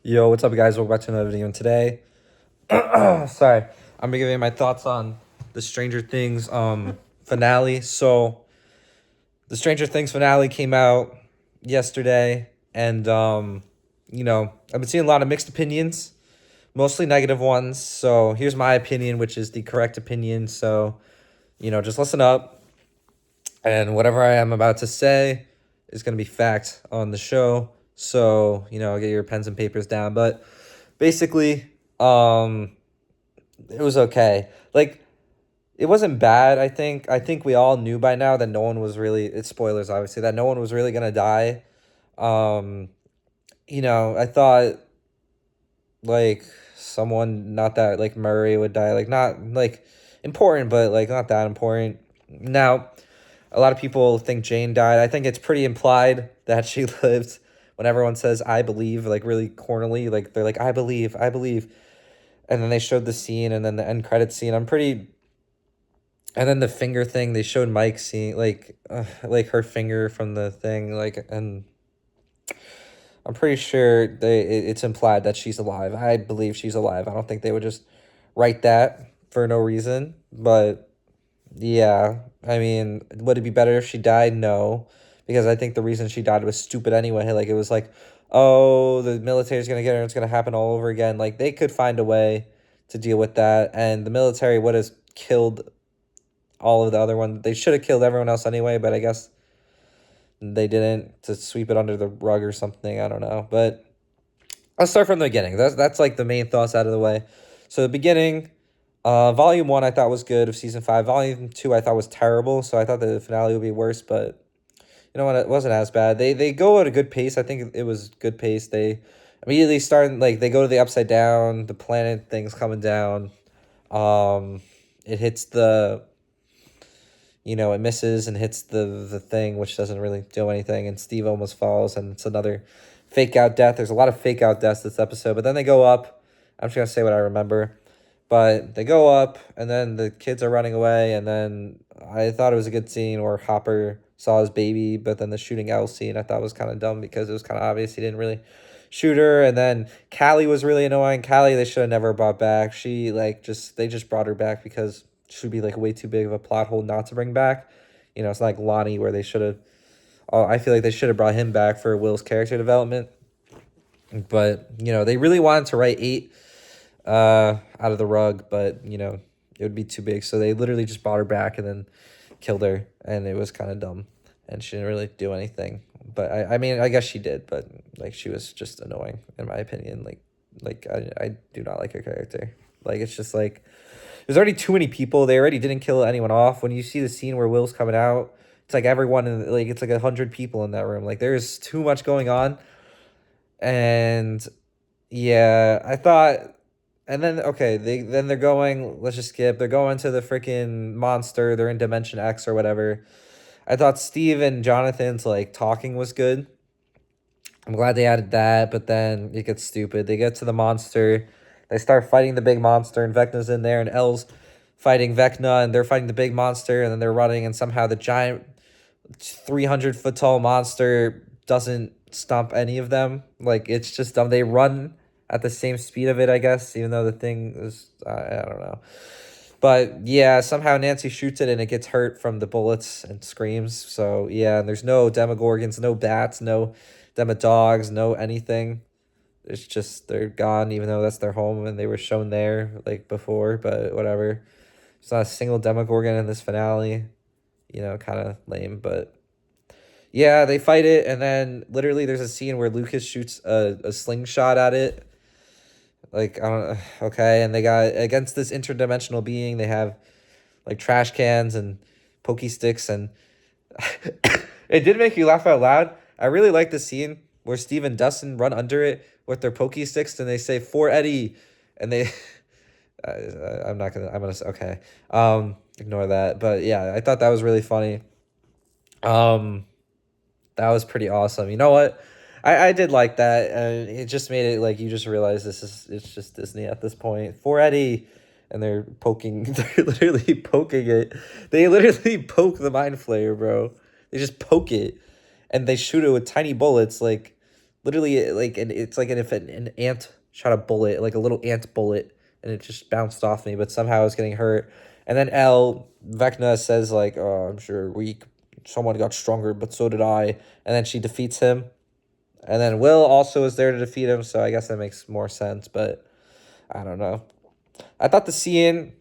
Yo, what's up, guys? Welcome back to another video. And today, sorry, I'm gonna give you my thoughts on the Stranger Things finale. So, the Stranger Things finale came out yesterday, and I've been seeing a lot of mixed opinions, mostly negative ones. So, here's my opinion, which is the correct opinion. So, just listen up, and whatever I am about to say is gonna be fact on the show. So, get your pens and papers down. But basically, it was okay. Like, it wasn't bad. I think we all knew by now that no one was really, it's spoilers obviously, that no one was really gonna die. Um, I thought like someone not that like Murray would die, like not like important, but like not that important. Now, a lot of people think Jane died. I think it's pretty implied that she lived when everyone says I believe, like really cornily, like they're like I believe. And then they showed the scene and then the end credit scene. And then the finger thing, they showed Mike seeing like her finger from the thing, like, and I'm pretty sure it's implied that she's alive. I believe she's alive. I don't think they would just write that for no reason. But yeah, I mean, would it be better if she died? No, because I think the reason she died was stupid anyway. Like, it was like, oh, the military's gonna get her. It's gonna happen all over again. Like, they could find a way to deal with that, and the military would have killed all of the other one. They should have killed everyone else anyway, but I guess they didn't, to sweep it under the rug or something. I don't know. But let's start from the beginning. That's like the main thoughts out of the way. So the beginning, volume one I thought was good of season five. Volume two I thought was terrible. So I thought the finale would be worse, but you know what? It wasn't as bad. They go at a good pace. I think it was good pace. They immediately start, like, they go to the upside down. The planet thing's coming down. It hits the, it misses and hits the thing, which doesn't really do anything, and Steve almost falls, and it's another fake out death. There's a lot of fake out deaths this episode, but then they go up. I'm just gonna say what I remember, but they go up, and then the kids are running away, and then I thought it was a good scene where Hopper saw his baby, but then the shooting L scene I thought was kind of dumb because it was kind of obvious he didn't really shoot her, and then Callie was really annoying. Callie, they should have never brought back. She they just brought her back because should be like way too big of a plot hole not to bring back. It's not like Lonnie where they should have. Oh, I feel like they should have brought him back for Will's character development. But they really wanted to write 8 out of the rug, but it would be too big, so they literally just brought her back and then killed her, and it was kind of dumb, and she didn't really do anything. But I mean, I guess she did, but like she was just annoying in my opinion. I do not like her character. Like, it's just like there's already too many people. They already didn't kill anyone off. When you see the scene where Will's coming out, it's like everyone it's like 100 people in that room. Like, there's too much going on. And yeah, I thought, and then okay, they're going. Let's just skip. They're going to the freaking monster. They're in Dimension X or whatever. I thought Steve and Jonathan's like talking was good. I'm glad they added that, but then it gets stupid. They get to the monster. They start fighting the big monster, and Vecna's in there, and Elle's fighting Vecna, and they're fighting the big monster, and then they're running, and somehow the giant 300-foot tall monster doesn't stomp any of them. Like, it's just dumb. They run at the same speed of it, I guess, even though the thing is, I don't know. But yeah, somehow Nancy shoots it, and it gets hurt from the bullets and screams. So yeah, and there's no Demogorgons, no bats, no Demodogs, no anything. It's just they're gone, even though that's their home and they were shown there like before. But whatever. There's not a single Demogorgon in this finale. Kind of lame, but yeah, they fight it, and then literally there's a scene where Lucas shoots a slingshot at it. Like, I don't, okay, and they got against this interdimensional being. They have like trash cans and pokey sticks, and it did make you laugh out loud. I really like the scene where Steve and Dustin run under it with their pokey sticks, and they say "For Eddie," and they. I'm not gonna. I'm gonna. Okay. Ignore that. But yeah, I thought that was really funny. Um, that was pretty awesome. You know what? I did like that. It just made it like you just realize it's just Disney at this point. For Eddie, and they're poking. They're literally poking it. They literally poke the mind flayer, bro. They just poke it, and they shoot it with tiny bullets. Like, literally like, and it's like if an ant shot a bullet, like a little ant bullet, and it just bounced off me, but somehow I was getting hurt. And then Vecna says like, "Oh, I'm sure someone got stronger, but so did I." And then she defeats him, and then Will also is there to defeat him. So I guess that makes more sense. But I don't know. I thought the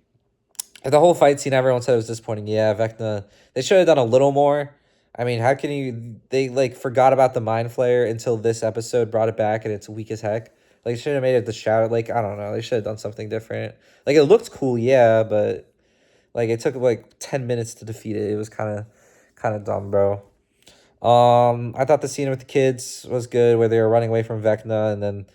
whole fight scene, everyone said it was disappointing. Yeah, Vecna, they should have done a little more. I mean, how can you? They like forgot about the mind flayer until this episode brought it back, and it's weak as heck. Like, should have made it the shadow. Like, I don't know. They should have done something different. Like, it looked cool, yeah, but like it took like 10 minutes to defeat it. It was kind of dumb, bro. I thought the scene with the kids was good, where they were running away from Vecna, and then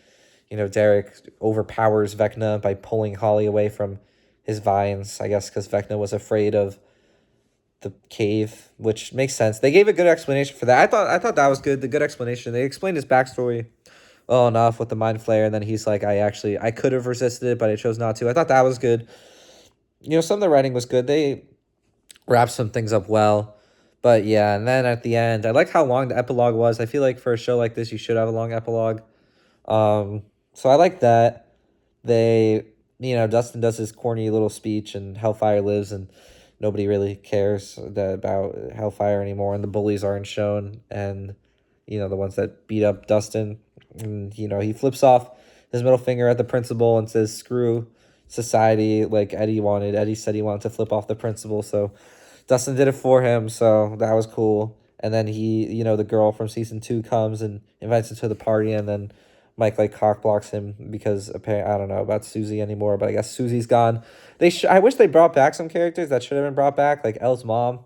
Derek overpowers Vecna by pulling Holly away from his vines. I guess because Vecna was afraid of the cave, which makes sense. They gave a good explanation for that. I thought that was good. The good explanation. They explained his backstory well enough with the mind flare, and then he's like, I could have resisted it, but I chose not to. I thought that was good. Some of the writing was good. They wrapped some things up well. But yeah, and then at the end, I liked how long the epilogue was. I feel like for a show like this, you should have a long epilogue. So I like that. They, Dustin does his corny little speech, and Hellfire lives, and nobody really cares about Hellfire anymore, and the bullies aren't shown, and the ones that beat up Dustin, and he flips off his middle finger at the principal and says, "Screw society," like Eddie wanted. Eddie said he wanted to flip off the principal, so Dustin did it for him, so that was cool. And then the girl from season 2 comes and invites him to the party, and then Mike like cock blocks him because apparently I don't know about Susie anymore, but I guess Susie's gone. I wish they brought back some characters that should have been brought back, like Elle's mom.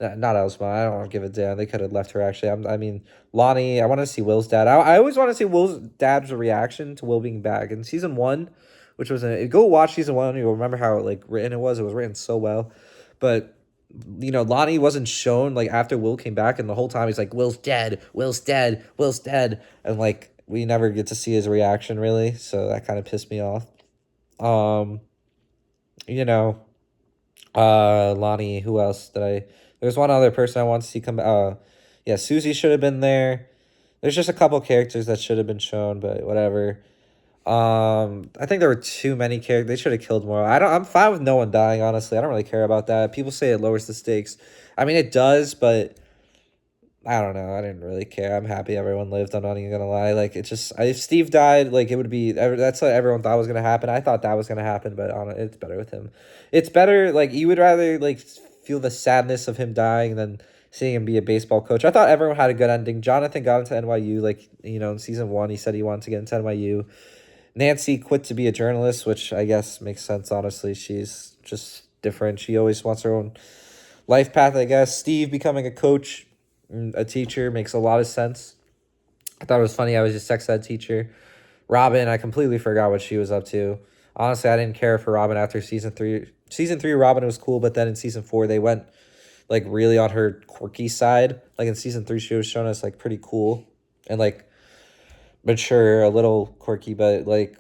Not Elle's mom. I don't give a damn. They could have left her actually. I mean, Lonnie. I want to see Will's dad. I always want to see Will's dad's reaction to Will being back in season 1, which was go watch season 1. You'll remember how like written it was. It was written so well, but Lonnie wasn't shown like after Will came back, and the whole time he's like, "Will's dead, Will's dead, Will's dead," and like we never get to see his reaction really, so that kind of pissed me off. Um, you know, Lonnie. Who else did I? There's one other person I want to see come. Yeah, Susie should have been there. There's just a couple characters that should have been shown, but whatever. I think there were too many characters. They should have killed more. I'm fine with no one dying, honestly. I don't really care about that. People say it lowers the stakes. I mean, it does, but I don't know. I didn't really care. I'm happy everyone lived. I'm not even gonna lie. Like, it's just if Steve died, like it would be. That's what everyone thought was gonna happen. I thought that was gonna happen, but it's better with him. It's better. Like, you would rather like feel the sadness of him dying than seeing him be a baseball coach. I thought everyone had a good ending. Jonathan got into NYU. Like, in season 1, he said he wanted to get into NYU. Nancy quit to be a journalist, which I guess makes sense, honestly. She's just different. She always wants her own life path, I guess. Steve becoming a coach, a teacher, makes a lot of sense. I thought it was funny. I was a sex ed teacher. Robin, I completely forgot what she was up to. Honestly, I didn't care for Robin after season 3. Season 3, Robin was cool, but then in season 4, they went like really on her quirky side. Like in season 3, she was shown as like pretty cool and like mature, a little quirky, but like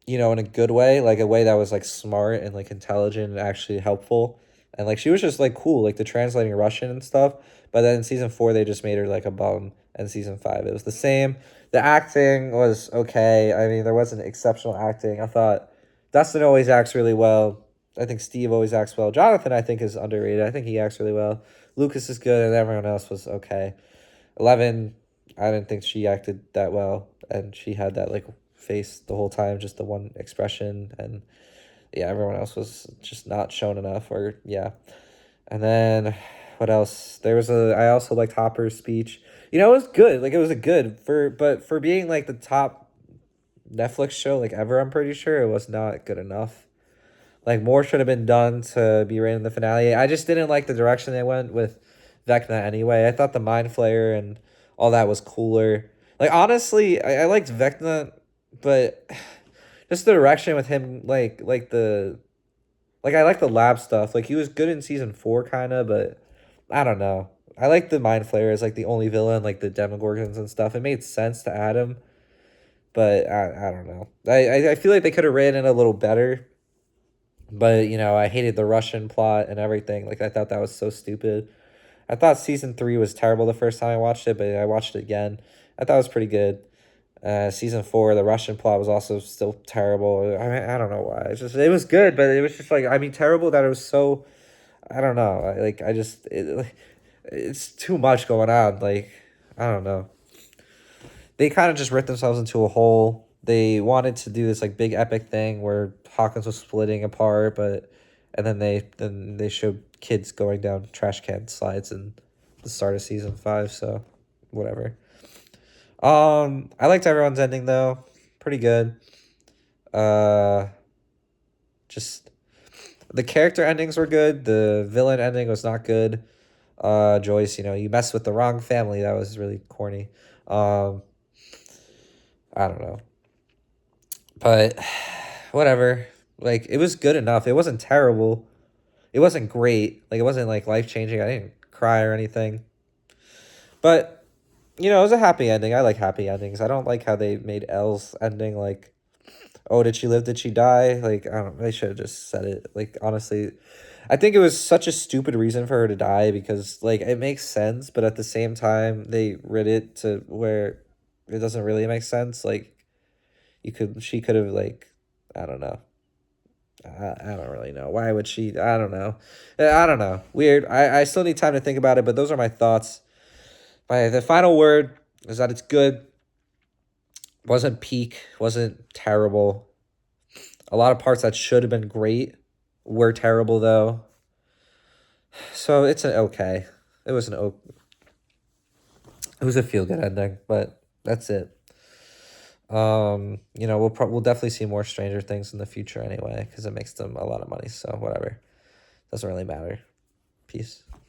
in a good way, like a way that was like smart and like intelligent and actually helpful. And like she was just like cool, like the translating Russian and stuff. But then in season 4, they just made her like a bum. And season 5, it was the same. The acting was okay. I mean, there wasn't exceptional acting. I thought Dustin always acts really well. I think Steve always acts well. Jonathan, I think, is underrated. I think he acts really well. Lucas is good, and everyone else was okay. 11, I didn't think she acted that well, and she had that like face the whole time, just the one expression, and yeah, everyone else was just not shown enough, or yeah. And then what else? I also liked Hopper's speech. It was good. Like, it was a good but for being like the top Netflix show like ever, I'm pretty sure it was not good enough. Like, more should have been done to be right in the finale. I just didn't like the direction they went with Vecna anyway. I thought the Mind Flayer and all that was cooler. Like, honestly, I liked Vecna, but just the direction with him, I like the lab stuff. Like, he was good in season 4, kind of, but I don't know. I like the Mind Flayer as like the only villain, like the Demogorgons and stuff. It made sense to add him, but I don't know. I feel like they could have written it a little better. But, I hated the Russian plot and everything. Like, I thought that was so stupid. I thought season 3 was terrible the first time I watched it, but I watched it again. I thought it was pretty good. Season 4, the Russian plot was also still terrible. I mean, I don't know why. It's just it was good, but it was just like, I mean, terrible that it was so. I don't know. I just it's too much going on. Like, I don't know. They kind of just ripped themselves into a hole. They wanted to do this like big epic thing where Hawkins was splitting apart, but and then they showed kids going down trash can slides in the start of season 5. So whatever. I liked everyone's ending though. Pretty good. Uh, just the character endings were good. The villain ending was not good. Joyce, you messed with the wrong family. That was really corny. Um, I don't know, but whatever. Like it was good enough. It wasn't terrible. It wasn't great. Like it wasn't like life changing. I didn't cry or anything. But it was a happy ending. I like happy endings. I don't like how they made Elle's ending like, oh, did she live? Did she die? Like, I don't. They should have just said it. Like, honestly, I think it was such a stupid reason for her to die because, like, it makes sense, but at the same time, they writ it to where it doesn't really make sense. Like, she could have, like, I don't know. I don't really know. Why would she? I don't know. I don't know. Weird. I still need time to think about it, but those are my thoughts. The final word is that it's good. Wasn't peak. Wasn't terrible. A lot of parts that should have been great were terrible though. So it's an okay. It was it was a feel good ending, but that's it. We'll definitely see more Stranger Things in the future anyway because it makes them a lot of money. So whatever, doesn't really matter. Peace.